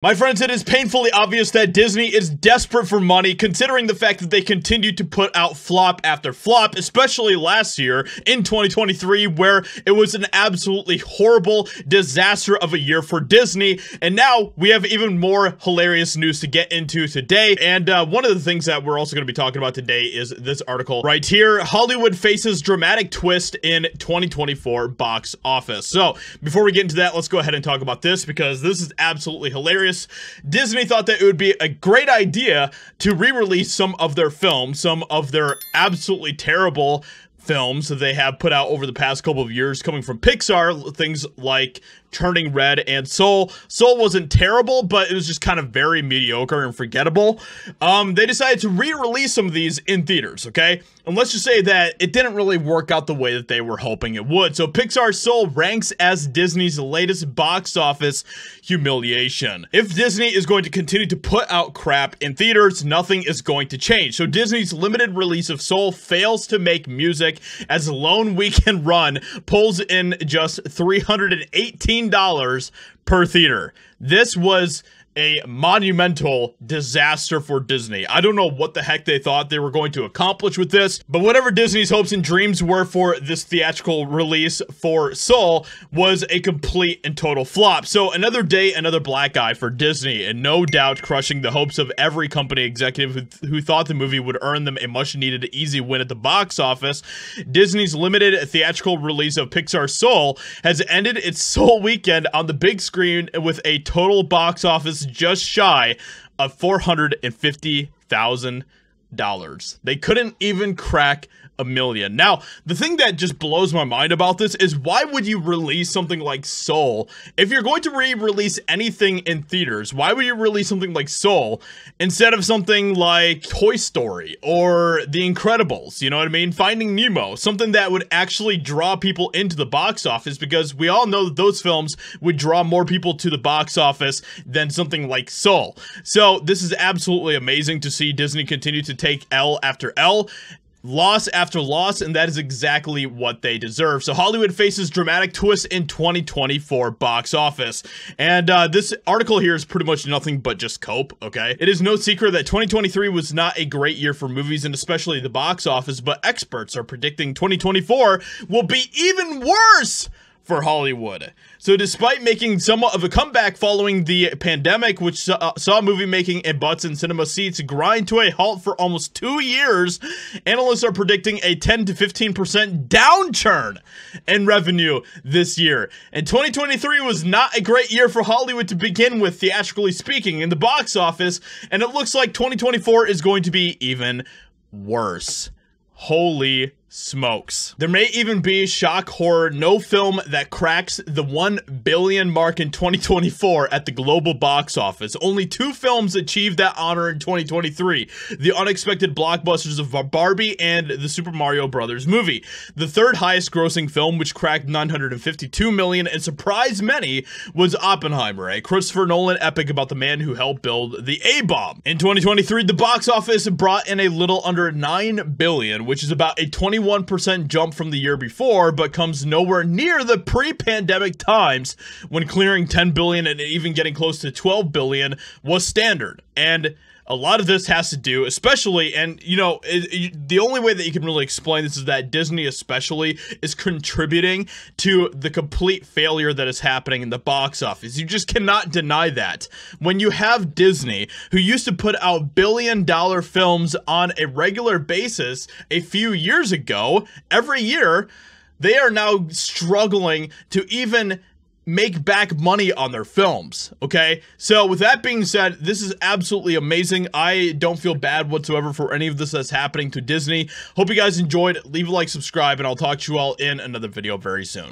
My friends, it is painfully obvious that Disney is desperate for money, considering the fact that they continue to put out flop after flop, especially last year in 2023, where it was an absolutely horrible disaster of a year for Disney. And now we have even more hilarious news to get into today. And one of the things that we're also going to be talking about today is this article right here. Hollywood faces dramatic twist in 2024 box office. So before we get into that, let's go ahead and talk about this, because this is absolutely hilarious. Disney thought that it would be a great idea to re-release some of their films, some of their absolutely terrible films that they have put out over the past couple of years coming from Pixar, things like Turning Red and Soul. Soul wasn't terrible, but it was just kind of very mediocre and forgettable. They decided to re-release some of these in theaters, okay? And let's just say that it didn't really work out the way that they were hoping it would. So Pixar's Soul ranks as Disney's latest box office humiliation. If Disney is going to continue to put out crap in theaters, nothing is going to change. So Disney's limited release of Soul fails to make music, as Lone Weekend Run pulls in just $318 per theater. This was a monumental disaster for Disney. I don't know what the heck they thought they were going to accomplish with this, but whatever Disney's hopes and dreams were for this theatrical release for Soul was a complete and total flop. So another day, another black eye for Disney, and no doubt crushing the hopes of every company executive who thought the movie would earn them a much needed easy win at the box office. Disney's limited theatrical release of Pixar's Soul has ended its Soul weekend on the big screen with a total box office just shy of $450,000. They couldn't even crack $1 million. Now, the thing that just blows my mind about this is, why would you release something like Soul? If you're going to re-release anything in theaters, why would you release something like Soul instead of something like Toy Story or The Incredibles? You know what I mean? Finding Nemo, something that would actually draw people into the box office, because we all know that those films would draw more people to the box office than something like Soul. So this is absolutely amazing to see Disney continue to take L after L, loss after loss, and that is exactly what they deserve. So Hollywood faces dramatic twist in 2024 box office. And this article here is pretty much nothing but just cope, okay? It is no secret that 2023 was not a great year for movies, and especially the box office, but experts are predicting 2024 will be even worse for Hollywood. So despite making somewhat of a comeback following the pandemic, which saw movie making and butts in cinema seats grind to a halt for almost 2 years, analysts are predicting a 10 to 15% downturn in revenue this year. And 2023 was not a great year for Hollywood to begin with, theatrically speaking, in the box office, and it looks like 2024 is going to be even worse. Holy smokes. There may even be, shock horror, no film that cracks the 1 billion mark in 2024 at the global box office. Only 2 films achieved that honor in 2023. The unexpected blockbusters of Barbie and the Super Mario Brothers movie. The third highest grossing film, which cracked $952 million and surprised many, was Oppenheimer, a Christopher Nolan epic about the man who helped build the A-bomb. In 2023, the box office brought in a little under $9 billion, which is about a 21% jump from the year before, but comes nowhere near the pre-pandemic times when clearing $10 billion and even getting close to $12 billion was standard. And a lot of this has to do, especially, and you know, the only way that you can really explain this is that Disney especially is contributing to the complete failure that is happening in the box office. You just cannot deny that. When you have Disney, who used to put out billion-dollar films on a regular basis a few years ago, every year, they are now struggling to even make back money on their films, okay? So with that being said, this is absolutely amazing. I don't feel bad whatsoever for any of this that's happening to Disney. Hope you guys enjoyed. Leave a like, subscribe, and I'll talk to you all in another video very soon.